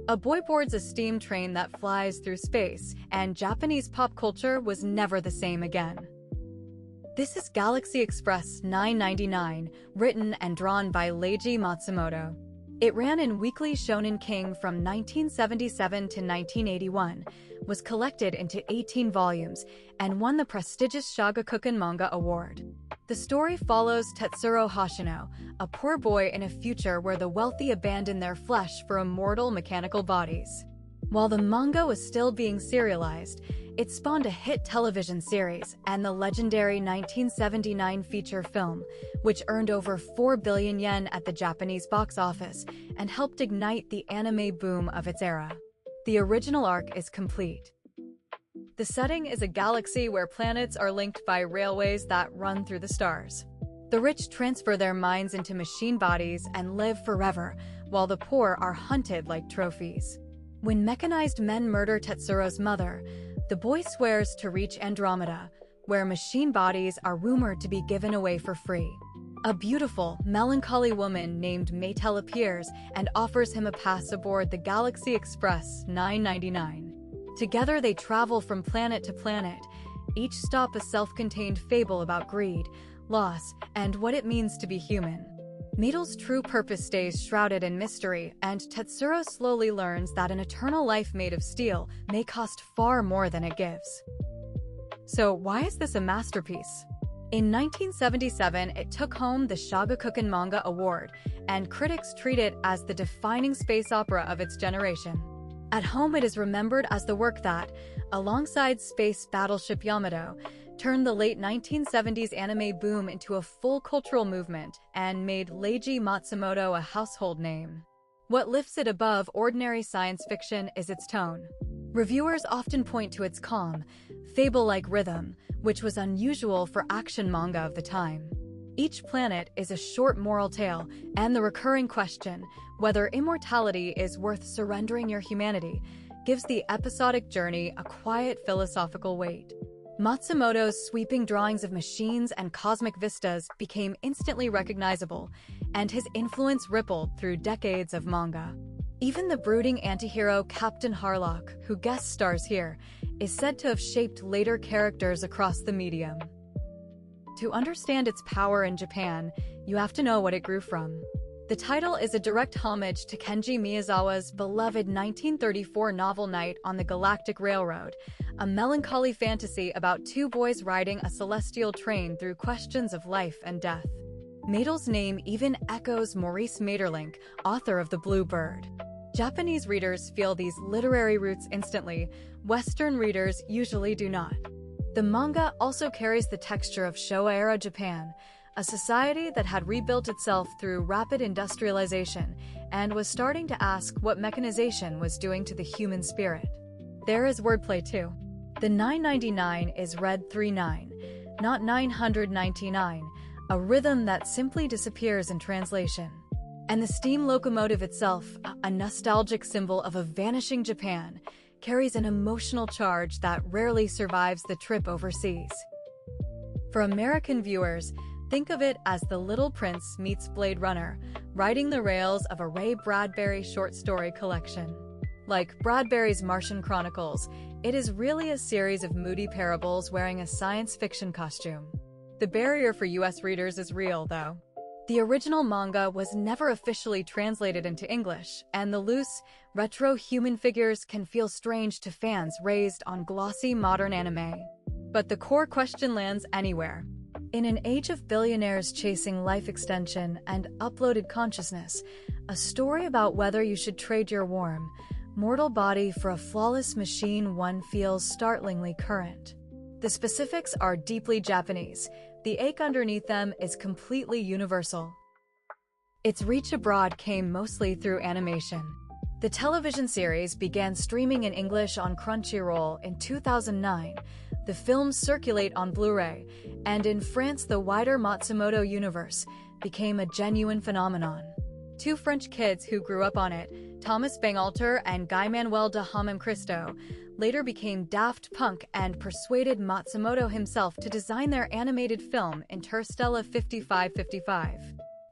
A boy boards a steam train that flies through space, and Japanese pop culture was never the same again. This is Galaxy Express 999, written and drawn by Leiji Matsumoto. It ran in Weekly Shonen King from 1977 to 1981, was collected into 18 volumes, and won the prestigious Shogakukan Manga Award. The story follows Tetsuro Hoshino, a poor boy in a future where the wealthy abandon their flesh for immortal mechanical bodies. While the manga was still being serialized, it spawned a hit television series and the legendary 1979 feature film, which earned over 4 billion yen at the Japanese box office and helped ignite the anime boom of its era. The original arc is complete. The setting is a galaxy where planets are linked by railways that run through the stars. The rich transfer their minds into machine bodies and live forever, while the poor are hunted like trophies. When mechanized men murder Tetsuro's mother, the boy swears to reach Andromeda, where machine bodies are rumored to be given away for free. A beautiful, melancholy woman named Maetel appears and offers him a pass aboard the Galaxy Express 999. Together they travel from planet to planet, each stop a self-contained fable about greed, loss, and what it means to be human. Maetel's true purpose stays shrouded in mystery, and Tetsuro slowly learns that an eternal life made of steel may cost far more than it gives. So why is this a masterpiece? In 1977, it took home the Shogakukan Manga Award, and critics treat it as the defining space opera of its generation. At home, it is remembered as the work that, alongside space battleship Yamato, turned the late 1970s anime boom into a full cultural movement and made Leiji Matsumoto a household name. What lifts it above ordinary science fiction is its tone. Reviewers often point to its calm, fable-like rhythm, which was unusual for action manga of the time. Each planet is a short moral tale, and the recurring question, whether immortality is worth surrendering your humanity, gives the episodic journey a quiet philosophical weight. Matsumoto's sweeping drawings of machines and cosmic vistas became instantly recognizable, and his influence rippled through decades of manga. Even the brooding antihero Captain Harlock, who guest stars here, is said to have shaped later characters across the medium. To understand its power in Japan, you have to know what it grew from. The title is a direct homage to Kenji Miyazawa's beloved 1934 novel Night on the Galactic Railroad, a melancholy fantasy about two boys riding a celestial train through questions of life and death. Maetel's name even echoes Maurice Maeterlinck, author of The Blue Bird. Japanese readers feel these literary roots instantly, Western readers usually do not. The manga also carries the texture of Showa-era Japan, a society that had rebuilt itself through rapid industrialization and was starting to ask what mechanization was doing to the human spirit. There is wordplay too. The 999 is read 39, not 999, a rhythm that simply disappears in translation. And the steam locomotive itself, a nostalgic symbol of a vanishing Japan, carries an emotional charge that rarely survives the trip overseas. For American viewers, think of it as The Little Prince meets Blade Runner, riding the rails of a Ray Bradbury short story collection. Like Bradbury's Martian Chronicles, it is really a series of moody parables wearing a science fiction costume. The barrier for US readers is real, though. The original manga was never officially translated into English, and the loose, retro human figures can feel strange to fans raised on glossy modern anime. But the core question lands anywhere. In an age of billionaires chasing life extension and uploaded consciousness, a story about whether you should trade your warm, mortal body for a flawless machine one feels startlingly current. The specifics are deeply Japanese. The ache underneath them is completely universal. Its reach abroad came mostly through animation. The television series began streaming in English on Crunchyroll in 2009. The films circulate on Blu-ray, and in France the wider Matsumoto universe became a genuine phenomenon. Two French kids who grew up on it, Thomas Bangalter and Guy-Manuel de Homem-Christo, later became Daft Punk and persuaded Matsumoto himself to design their animated film Interstellar 5555.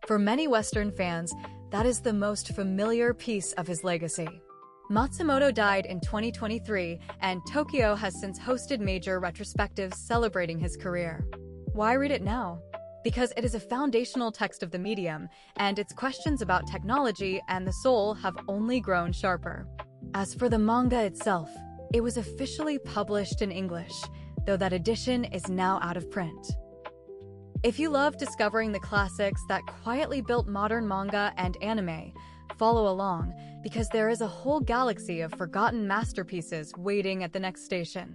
For many Western fans, that is the most familiar piece of his legacy. Matsumoto died in 2023, and Tokyo has since hosted major retrospectives celebrating his career. Why read it now? Because it is a foundational text of the medium, and its questions about technology and the soul have only grown sharper. As for the manga itself, it was officially published in English, though that edition is now out of print. If you love discovering the classics that quietly built modern manga and anime, follow along, because there is a whole galaxy of forgotten masterpieces waiting at the next station.